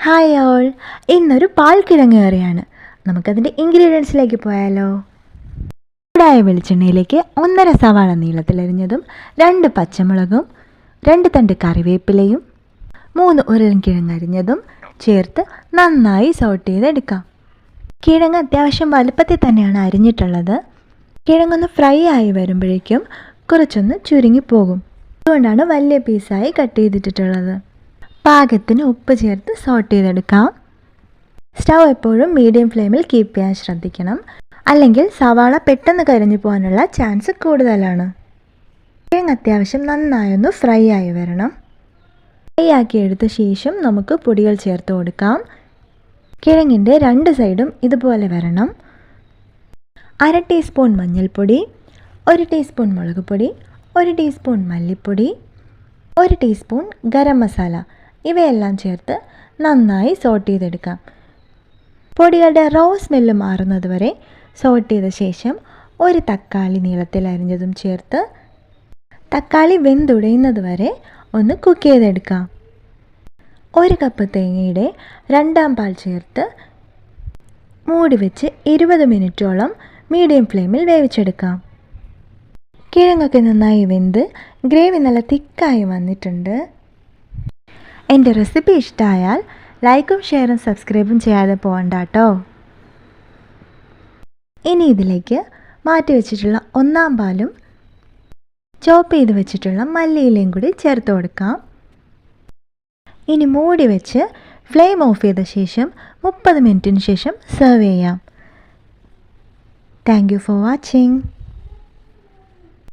Hi all, ഇന്നൊരു പാൽക്കിഴങ്ങ് കറിയാണ്. നമുക്കതിൻ്റെ ഇൻഗ്രീഡിയൻസിലേക്ക് പോയാലോ. ചൂടായ വെളിച്ചെണ്ണയിലേക്ക് 1.5 സവാള നീളത്തിലരിഞ്ഞതും 2 പച്ചമുളകും 2 തണ്ട് കറിവേപ്പിലയും 3 ഉരുളൻകിഴങ്ങ് അരിഞ്ഞതും ചേർത്ത് നന്നായി സോട്ട് ചെയ്തെടുക്കാം. കിഴങ്ങ് അത്യാവശ്യം വലുപ്പത്തിൽ തന്നെയാണ് അരിഞ്ഞിട്ടുള്ളത്. കിഴങ്ങൊന്ന് ഫ്രൈ ആയി വരുമ്പോഴേക്കും കുറച്ചൊന്ന് ചുരുങ്ങിപ്പോകും. അതുകൊണ്ടാണ് വലിയ പീസായി കട്ട് ചെയ്തിട്ടുള്ളത്. പാകത്തിന് ഉപ്പ് ചേർത്ത് സോട്ട് ചെയ്തെടുക്കാം. സ്റ്റൗ എപ്പോഴും മീഡിയം ഫ്ലെയിമിൽ കീപ്പ് ചെയ്യാൻ ശ്രദ്ധിക്കണം, അല്ലെങ്കിൽ സവാള പെട്ടെന്ന് കരിഞ്ഞു പോകാനുള്ള ചാൻസ് കൂടുതലാണ്. കിഴങ്ങ് അത്യാവശ്യം നന്നായൊന്ന് ഫ്രൈ ആയി വരണം. ഫ്രൈ ആക്കി എടുത്ത ശേഷം നമുക്ക് പൊടികൾ ചേർത്ത് കൊടുക്കാം. കിഴങ്ങിൻ്റെ 2 സൈഡും ഇതുപോലെ വരണം. 1/2 ടീസ്പൂൺ മഞ്ഞൾപ്പൊടി, 1 ടീസ്പൂൺ മുളക് പൊടി, 1 ടീസ്പൂൺ മല്ലിപ്പൊടി, 1 ടീസ്പൂൺ ഗരം മസാല ഇവയെല്ലാം ചേർത്ത് നന്നായി സോട്ട് ചെയ്തെടുക്കാം. പൊടികളുടെ റോ സ്മെല്ല് മാറുന്നത് വരെ സോട്ട് ചെയ്ത ശേഷം 1 തക്കാളി നീളത്തിൽ അരിഞ്ഞതും ചേർത്ത് തക്കാളി വെന്തുടയുന്നത് വരെ ഒന്ന് കുക്ക് ചെയ്തെടുക്കാം. 1 കപ്പ് തേങ്ങയുടെ 2 പാൽ ചേർത്ത് മൂടി വെച്ച് 20 മിനിറ്റോളം മീഡിയം ഫ്ലെയിമിൽ വേവിച്ചെടുക്കാം. കിഴങ്ങൊക്കെ നന്നായി വെന്ത് ഗ്രേവി നല്ല തിക്കായി വന്നിട്ടുണ്ട്. എൻ്റെ റെസിപ്പി ഇഷ്ടമായാൽ ലൈക്കും ഷെയറും സബ്സ്ക്രൈബും ചെയ്യാതെ പോകണ്ട കേട്ടോ. ഇനി ഇതിലേക്ക് മാറ്റി വെച്ചിട്ടുള്ള 1 പാലും ചോപ്പ് ചെയ്ത് വെച്ചിട്ടുള്ള മല്ലിയിലയും കൂടി ചേർത്ത് കൊടുക്കാം. ഇനി മൂടി വെച്ച് ഫ്ലെയിം ഓഫ് ചെയ്ത ശേഷം 30 മിനിറ്റിന് ശേഷം സെർവ് ചെയ്യാം. Thank you for watching.